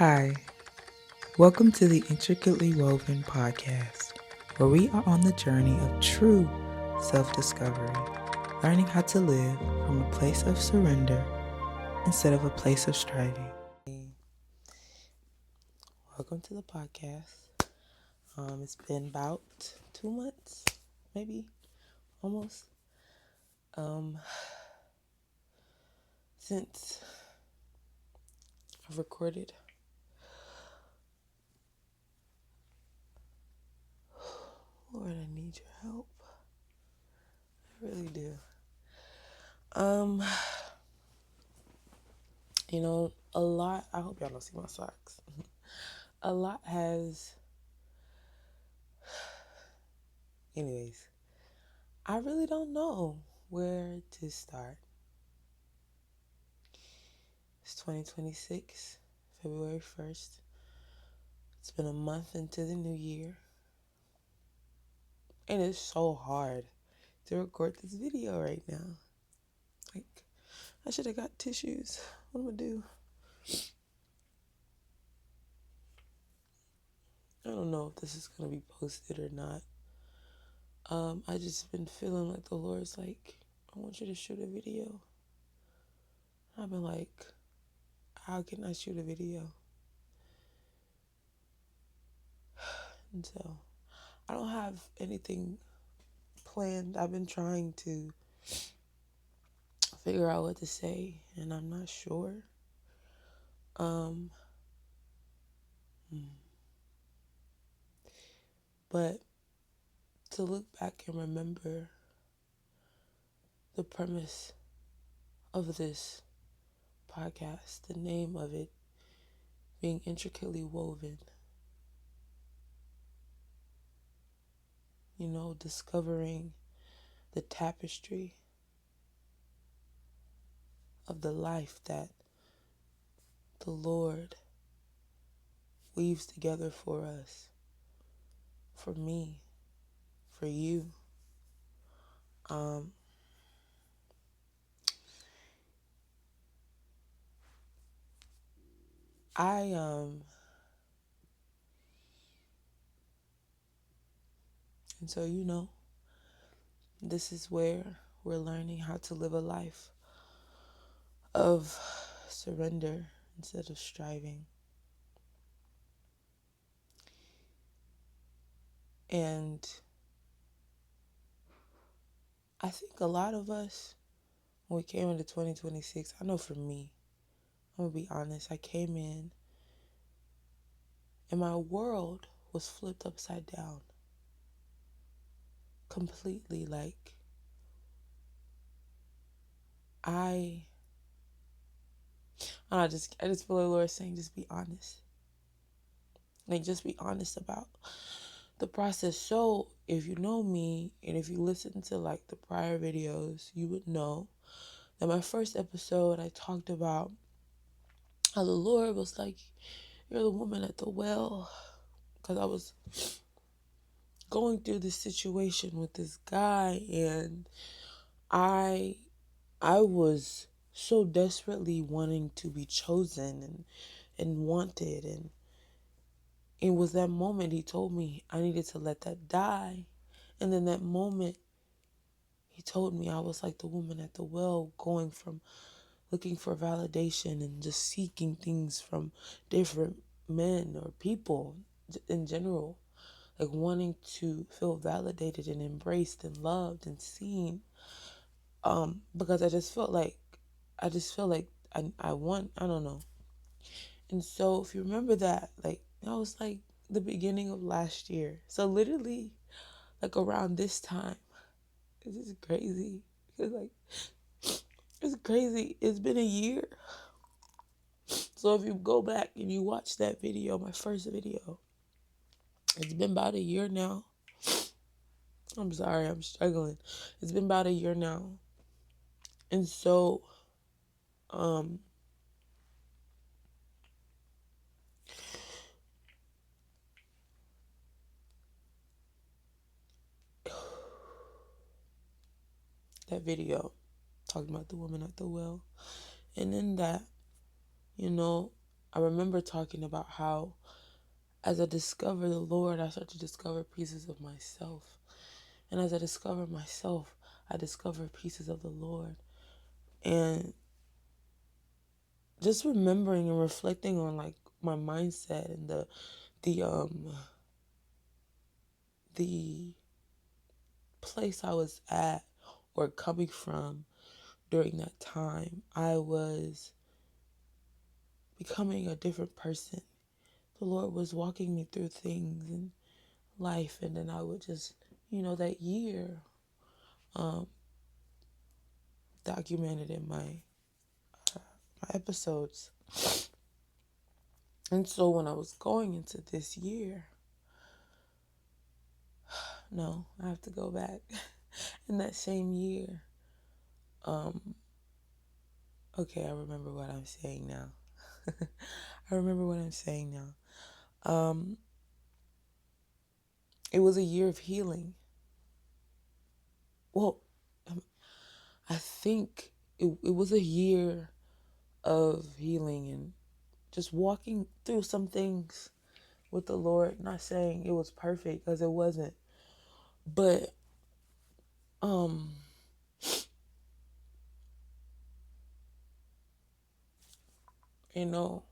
Hi, welcome to the Intricately Woven podcast, where we are on the journey of true self-discovery, learning how to live from a place of surrender instead of a place of striving. Welcome to the podcast. It's been about 2 months, maybe, almost, since I've recorded. Lord, I need your help. I really do. A lot, I hope y'all don't see my socks. A lot has, anyways, I really don't know where to start. It's 2026, February 1st. It's been a month into the new year. And it's so hard to record this video right now. Like, I should have got tissues. What am I gonna do? I don't know if this is gonna be posted or not. I just been feeling like the Lord's like, I want you to shoot a video. I've been like, how can I shoot a video? And so, I don't have anything planned. I've been trying to figure out what to say, and I'm not sure. But to look back and remember the premise of this podcast, the name of it being Intricately Woven, discovering the tapestry of the life that the Lord weaves together for us, for me, for you. And so, this is where we're learning how to live a life of surrender instead of striving. And I think a lot of us, when we came into 2026, I know for me, I'm going to be honest, I came in and my world was flipped upside down. Completely. Like, I just feel like the Lord saying, just be honest. Like, just be honest about the process. So, if you know me, and if you listen to, like, the prior videos, you would know that my first episode, I talked about how the Lord was like, you're the woman at the well. Because I was going through this situation with this guy, and I was so desperately wanting to be chosen and wanted, and it was that moment he told me I needed to let that die. And then that moment he told me I was like the woman at the well, going from looking for validation and just seeking things from different men or people in general, like wanting to feel validated and embraced and loved and seen, because I just felt like I want, I don't know. And so if you remember that, like, that was like the beginning of last year. So literally, like, around this time, this is crazy. Because, like, it's crazy. It's been a year. So if you go back and you watch that video, my first video, it's been about a year now. I'm sorry, I'm struggling. It's been about a year now. And so, that video talking about the woman at the well. And in that, I remember talking about how as I discover the Lord, I start to discover pieces of myself. And as I discover myself, I discover pieces of the Lord. And just remembering and reflecting on like my mindset and the place I was at or coming from during that time, I was becoming a different person. The Lord was walking me through things in life, and then I would just, that year documented in my episodes. And so when I was going into this year, no, I have to go back. In that same year, okay, I remember what I'm saying now. I remember what I'm saying now. It was a year of healing. Well, I think it was a year of healing and just walking through some things with the Lord. Not saying it was perfect, because it wasn't. But you know,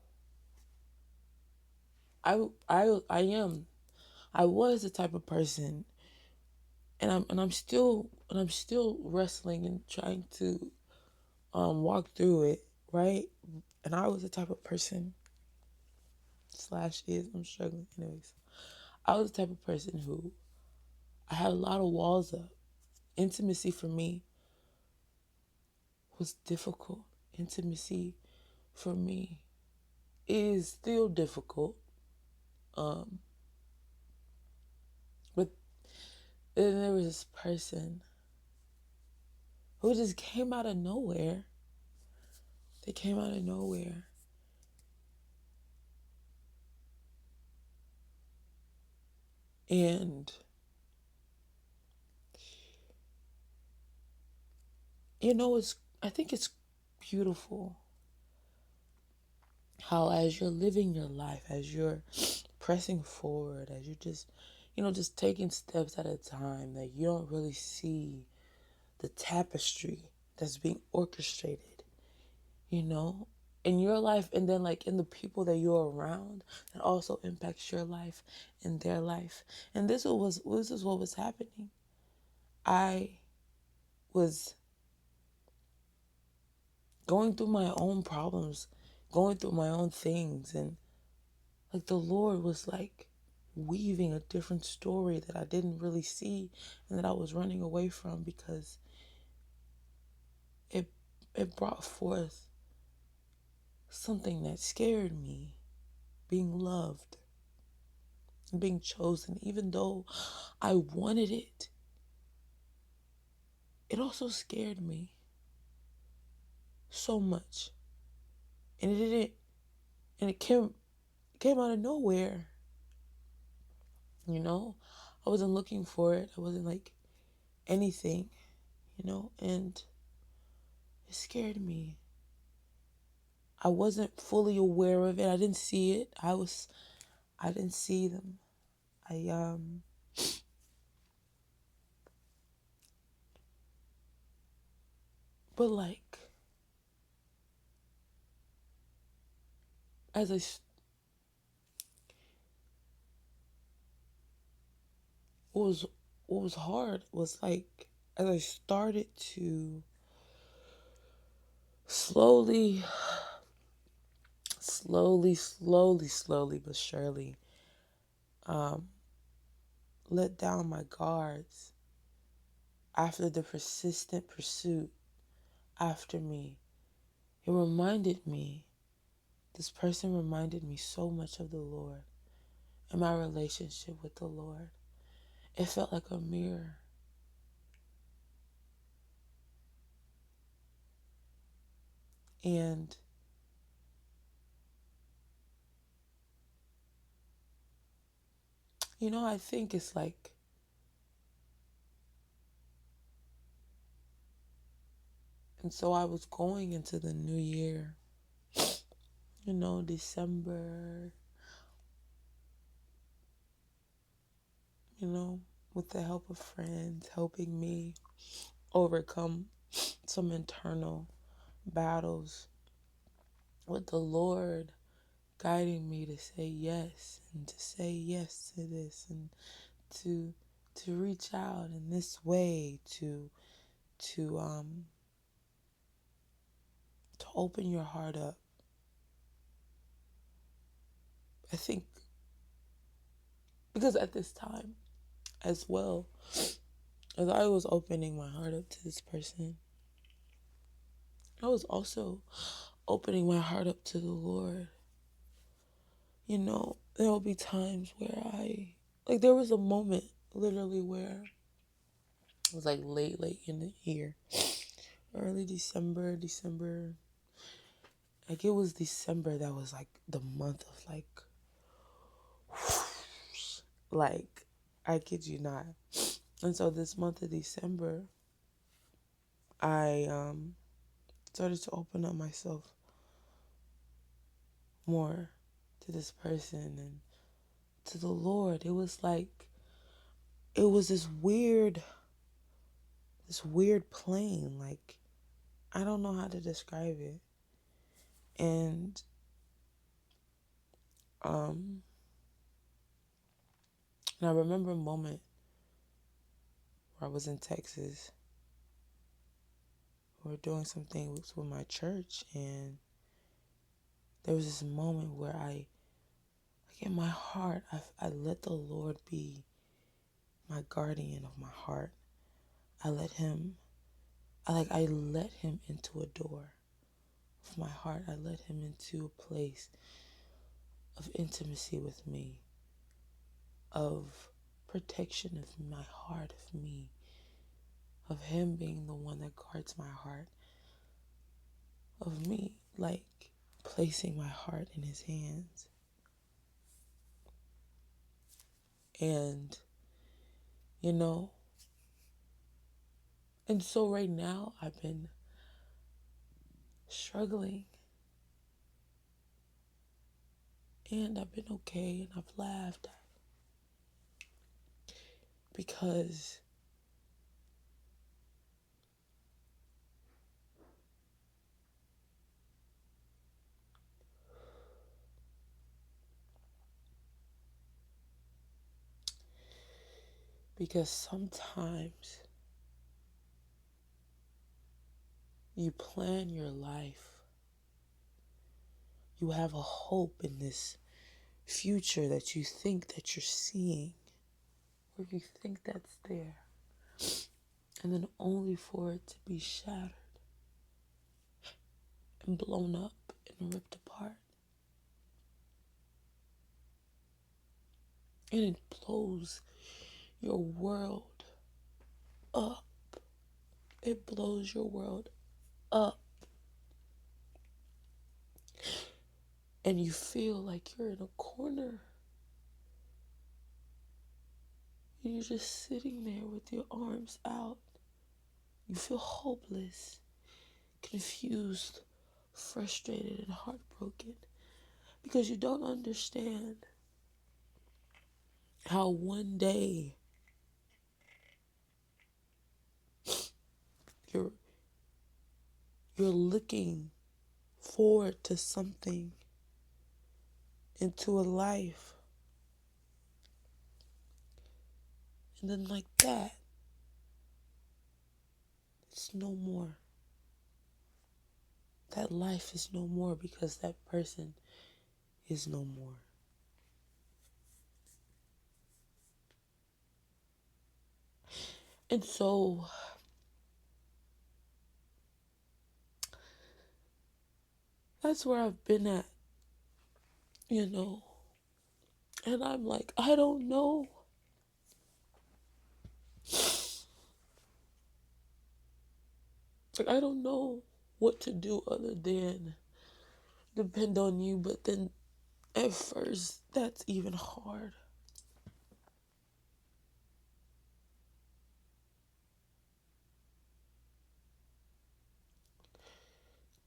I was the type of person, and I'm still wrestling and trying to walk through it, right? And I was the type of person slash is I'm struggling anyways. I was the type of person who I had a lot of walls up. Intimacy for me was difficult. Intimacy for me is still difficult. But then there was this person who just came out of nowhere. They came out of nowhere. And, I think it's beautiful how as you're living your life, as you're pressing forward, as you're just taking steps at a time, that you don't really see the tapestry that's being orchestrated, in your life, and then like in the people that you're around that also impacts your life and their life. And this is what was happening. I was going through my own problems, going through my own things, and like the Lord was like weaving a different story that I didn't really see and that I was running away from, because it brought forth something that scared me, being loved and being chosen. Even though I wanted it, it also scared me so much. And it didn't, and it came out of nowhere. I wasn't looking for it. I wasn't like anything, and it scared me. I wasn't fully aware of it. I didn't see it. I didn't see them. I but like as I what was hard was like as I started to slowly but surely let down my guards after the persistent pursuit after me. It reminded me, this person reminded me so much of the Lord and my relationship with the Lord. It felt like a mirror. And I think it's like, and so I was going into the new year, December, with the help of friends helping me overcome some internal battles, with the Lord guiding me to say yes and to say yes to this and to reach out in this way to open your heart up. I think because at this time as well, as I was opening my heart up to this person, I was also opening my heart up to the Lord. There will be times where there was a moment literally where it was like late in the year, early December, like it was December that was like the month of like, I kid you not. And so this month of December, I started to open up myself more to this person and to the Lord. It was this weird plane. Like, I don't know how to describe it. And and I remember a moment where I was in Texas. We were doing some things with my church, and there was this moment where in my heart, I let the Lord be my guardian of my heart. I let him into a door of my heart. I let him into a place of intimacy with me, of protection of my heart, of me, of him being the one that guards my heart, of me, placing my heart in his hands. And, and so right now I've been struggling, and I've been okay, and I've laughed because sometimes you plan your life, you have a hope in this future that you think that you're seeing, or you think that's there, and then only for it to be shattered and blown up and ripped apart. And it blows your world up. It blows your world up. And you feel like you're in a corner. And you're just sitting there with your arms out. You feel hopeless, confused, frustrated, and heartbroken because you don't understand how one day you're looking forward to something, into a life, and then like that, it's no more. That life is no more because that person is no more. And so that's where I've been at, And I'm like, I don't know. I don't know what to do other than depend on you. But then at first, that's even hard.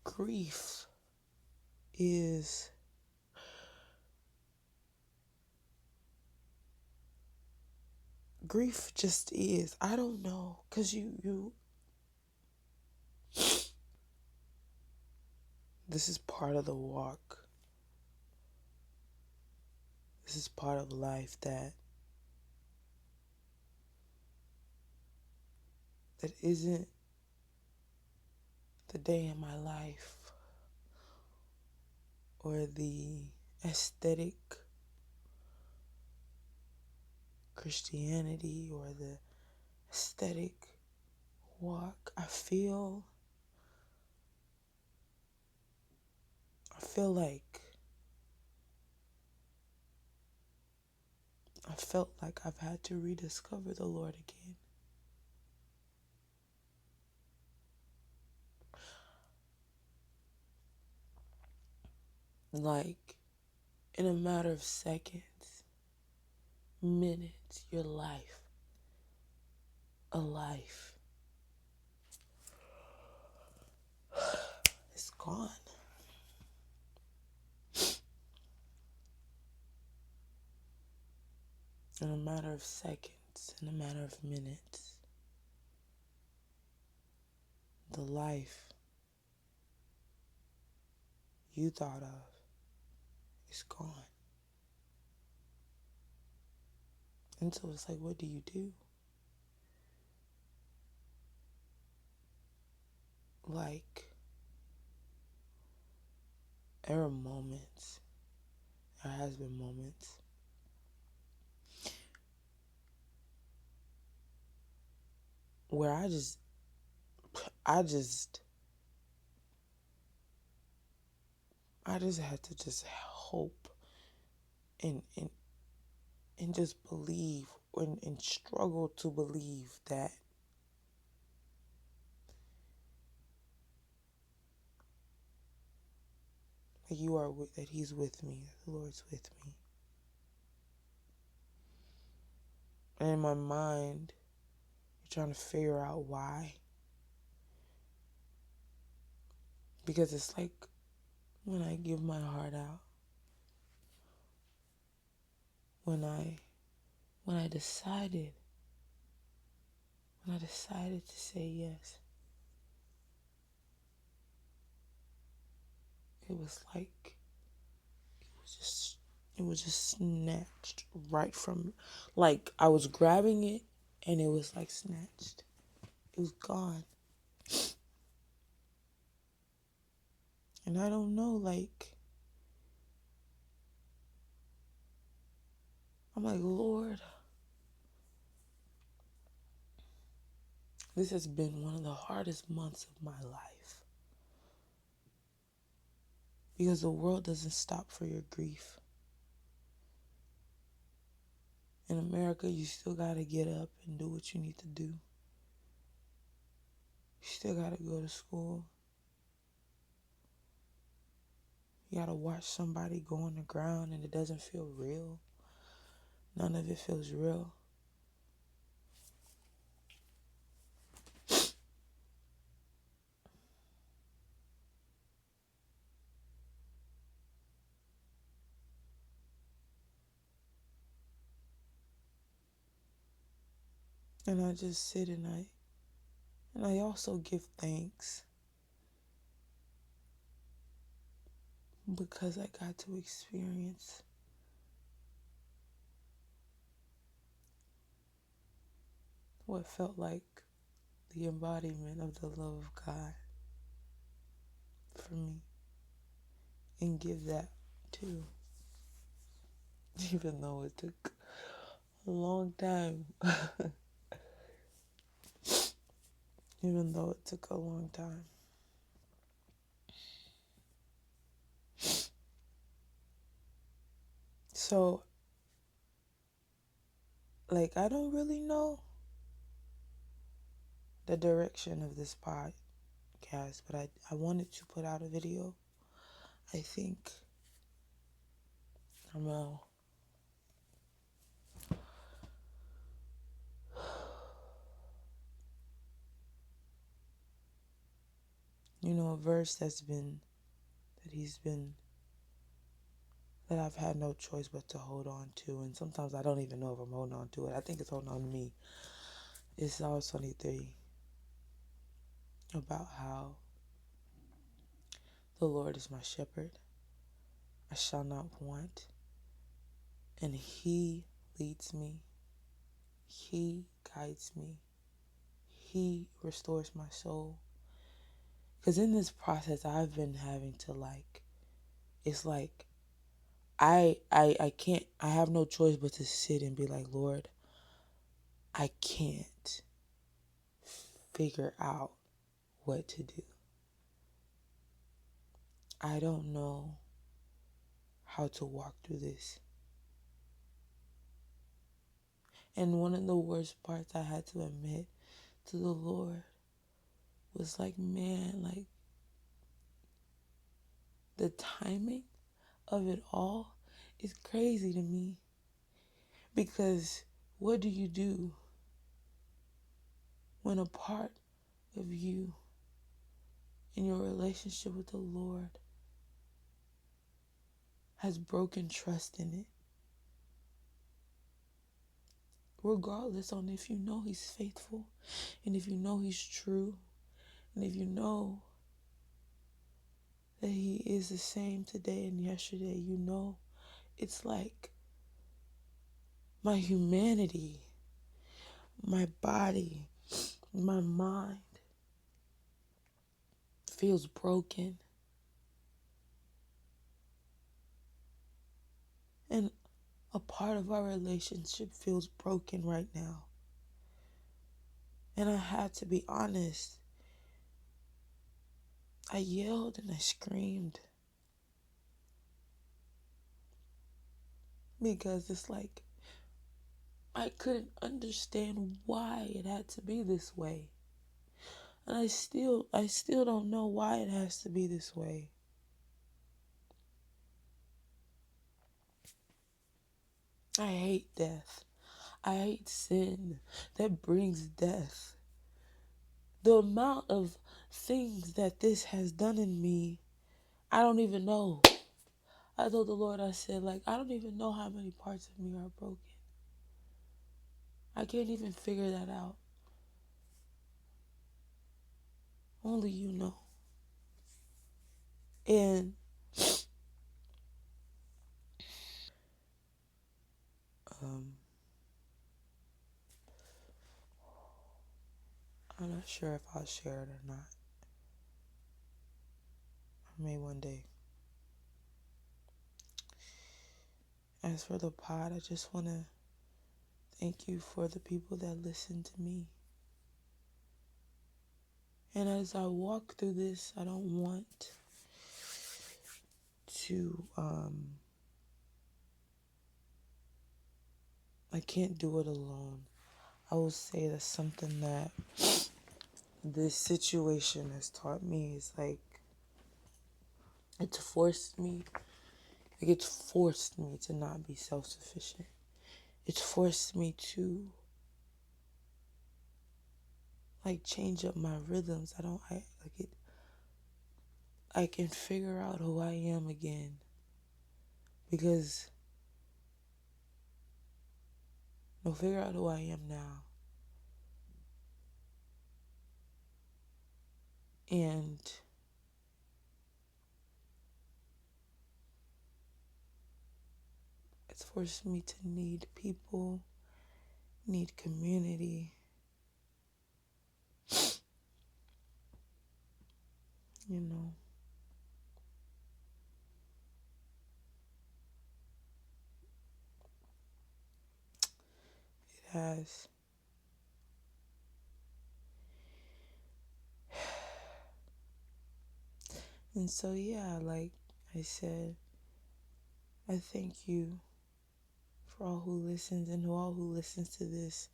Grief is grief just is. I don't know. Because this is part of the walk. This is part of life that isn't the day in my life or the aesthetic Christianity or the aesthetic walk. I feel like I felt like I've had to rediscover the Lord again. Like, in a matter of seconds, minutes, your life, a life, is gone. In a matter of seconds, in a matter of minutes, the life you thought of is gone. And so it's like, what do you do? Like, there are moments, there has been moments where I just had to just hope and just believe and struggle to believe that that he's with me, that the Lord's with me. And in my mind, you're trying to figure out why. Because it's like when I give my heart out, when I decided to say yes, it was like it was just snatched right from, like I was grabbing it and it was like snatched. It was gone. And I don't know, like, I'm like, Lord, this has been one of the hardest months of my life. Because the world doesn't stop for your grief. In America, you still gotta get up and do what you need to do. You still gotta go to school. You gotta watch somebody go on the ground and it doesn't feel real. None of it feels real. And I just sit and I also give thanks because I got to experience what felt like the embodiment of the love of God for me, and give that too, even though it took a long time. Even though it took a long time. So, like, I don't really know the direction of this podcast, but I wanted to put out a video. I think I'm a verse that that I've had no choice but to hold on to. And sometimes I don't even know if I'm holding on to it. I think it's holding on to me. It's Psalms 23 about how the Lord is my shepherd. I shall not want. And He leads me. He guides me. He restores my soul. Because in this process, I've been having to it's like, I can't, I have no choice but to sit and be like, Lord, I can't figure out what to do. I don't know how to walk through this. And one of the worst parts I had to admit to the Lord was like, man, like the timing of it all is crazy to me. Because what do you do when a part of you in your relationship with the Lord has broken trust in it? Regardless on if you know He's faithful, and if you know He's true, and if you know that He is the same today and yesterday, you know it's like my humanity, my body, my mind feels broken. And a part of our relationship feels broken right now. And I had to be honest. I yelled and I screamed. Because it's like I couldn't understand why it had to be this way. And I still don't know why it has to be this way. I hate death. I hate sin that brings death. The amount of things that this has done in me, I don't even know. I told the Lord, I said, like, I don't even know how many parts of me are broken. I can't even figure that out. Only you know. And I'm not sure if I'll share it or not. I may one day. As for the pod, I just want to thank you for the people that listen to me. And as I walk through this, I don't want to, I can't do it alone. I will say that's something that this situation has taught me is like, it's forced me to not be self-sufficient. It's forced me to change up my rhythms. I can figure out who I am again. Because I'll figure out who I am now. And it's forced me to need people, need community. You know. It has. And so, yeah, like I said, I thank you for all who listens and all who listens to this.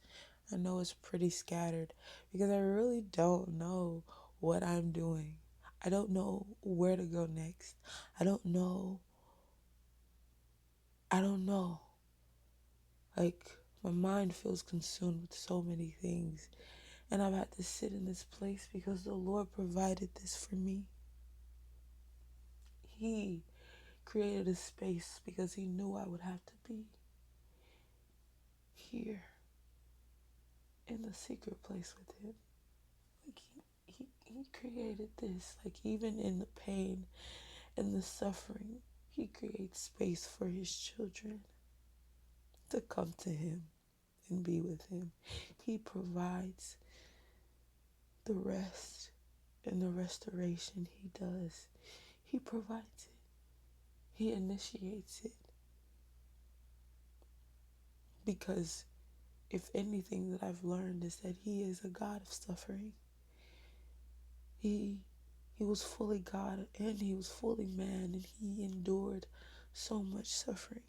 I know it's pretty scattered because I really don't know what I'm doing. I don't know where to go next. I don't know. Like, my mind feels consumed with so many things. And I've had to sit in this place because the Lord provided this for me. He created a space because he knew I would have to be here in the secret place with him. Like he created this. Like even in the pain and the suffering, he creates space for his children to come to him and be with him. He provides the rest and the restoration he does. He provides it. He initiates it. Because if anything that I've learned is that he is a God of suffering. He was fully God and he was fully man, and he endured so much suffering.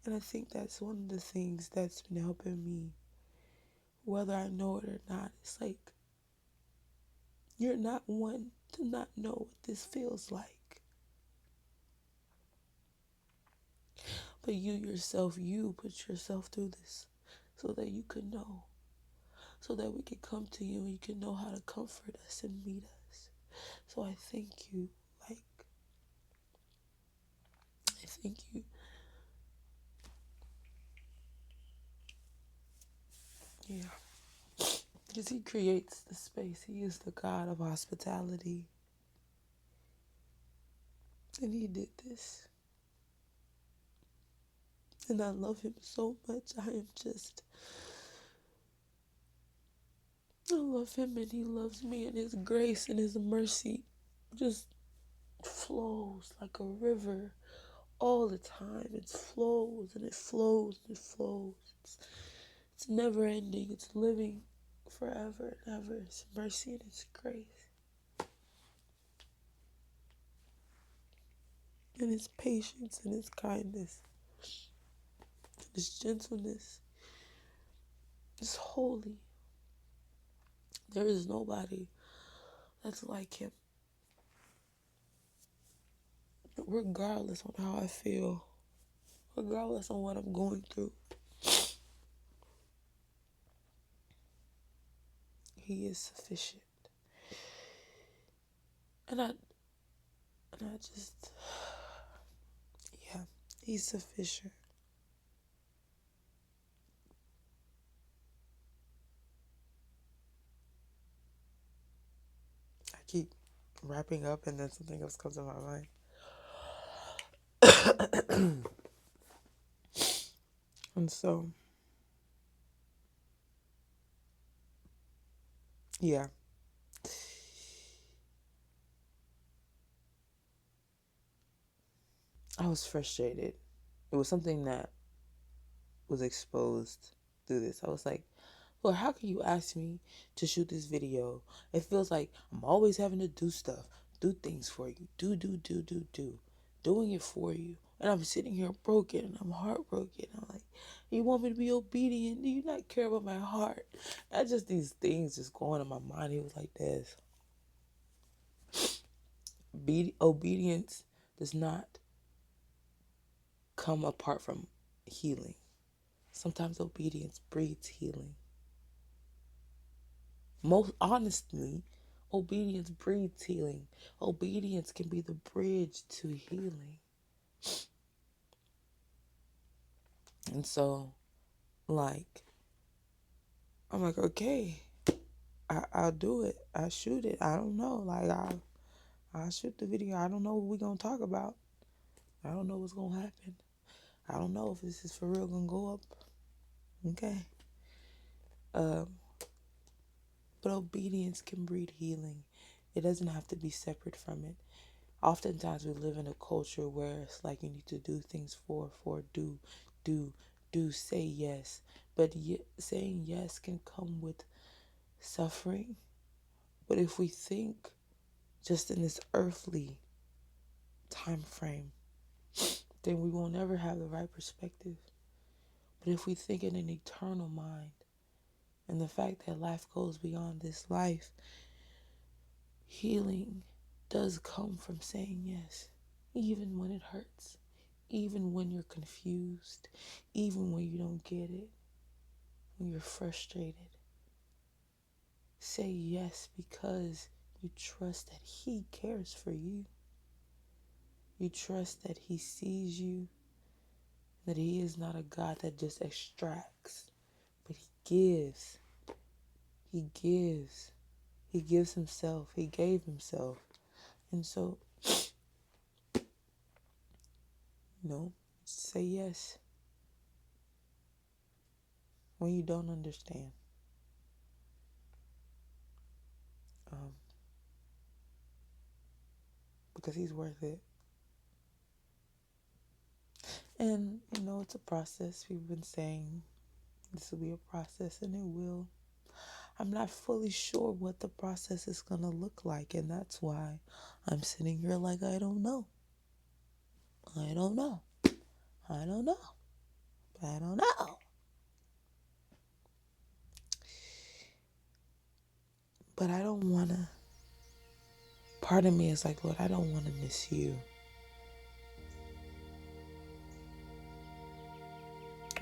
And I think that's one of the things that's been helping me, whether I know it or not. It's like, you're not one to not know what this feels like. But you yourself, you put yourself through this so that you could know, so that we could come to you and you can know how to comfort us and meet us. So I thank you. I thank you. Yeah. Because he creates the space. He is the God of hospitality. And he did this. And I love him so much. I love him and he loves me, and his grace and his mercy just flows like a river all the time. It flows and it flows and it flows. It's never ending. It's living forever and ever. It's mercy and it's grace. And his patience and his kindness and his gentleness is holy. There is nobody that's like him. Regardless on how I feel, regardless on what I'm going through, he is sufficient. And I just, yeah, he's sufficient. I keep wrapping up and then something else comes to my mind. And so, yeah. I was frustrated. It was something that was exposed through this. I was like, Lord, how can you ask me to shoot this video? It feels like I'm always having to do stuff, do things for you, do, doing it for you. And I'm sitting here broken and I'm heartbroken. I'm like, you want me to be obedient? Do you not care about my heart? I just, these things just going in my mind. He was like this. Obedience does not come apart from healing. Sometimes obedience breeds healing. Most honestly, obedience breeds healing. Obedience can be the bridge to healing. And so, like, I'm like, okay, I'll do it. I'll shoot it. I don't know. Like, I'll shoot the video. I don't know what we're going to talk about. I don't know what's going to happen. I don't know if this is for real going to go up. Okay. But obedience can breed healing. It doesn't have to be separate from it. Oftentimes we live in a culture where it's like you need to do things for, do, say yes. But saying yes can come with suffering. But if we think just in this earthly time frame, then we will never have the right perspective. But if we think in an eternal mind, and the fact that life goes beyond this life, healing does come from saying yes, even when it hurts, even when you're confused, even when you don't get it, when you're frustrated. Say yes because you trust that he cares for you. You trust that he sees you, that he is not a God that just extracts, but he gives. He gives. He gives himself. He gave himself. And so, say yes when you don't understand. Because he's worth it. And, it's a process. We've been saying this will be a process, and it will. I'm not fully sure what the process is going to look like, and that's why I'm sitting here like I don't know. I don't know. I don't know. I don't know. But I don't want to. Part of me is like, Lord, I don't want to miss you.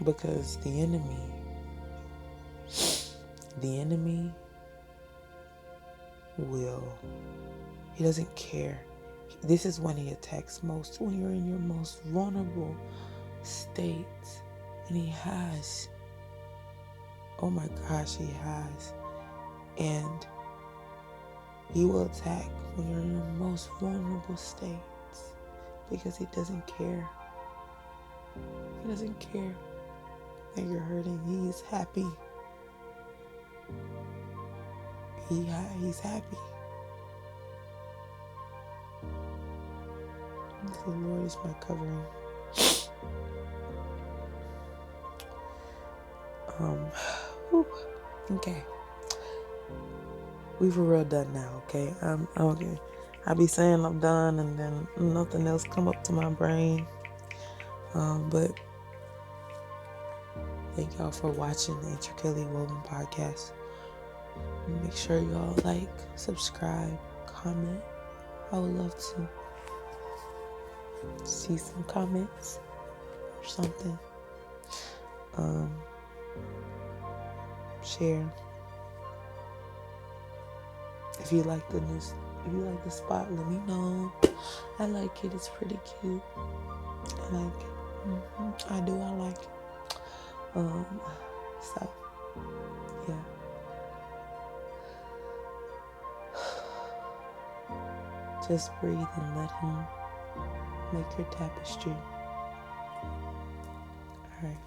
Because the enemy he doesn't care. This is when he attacks most, when you're in your most vulnerable state. And he has. Oh my gosh, he has. And he will attack when you're in your most vulnerable states because he doesn't care. He doesn't care that you're hurting. He is happy. He's happy. The Lord is my covering. Okay. We for real done now, okay? Okay. I be saying I'm done and then nothing else come up to my brain. But thank y'all for watching the Intricately Woven podcast. Make sure y'all like, subscribe, comment. I would love to see some comments or something. Share. If you like the spot, let me know. I like it. It's pretty cute. I like it. I like it. So, yeah. Just breathe and let him make your tapestry. All right.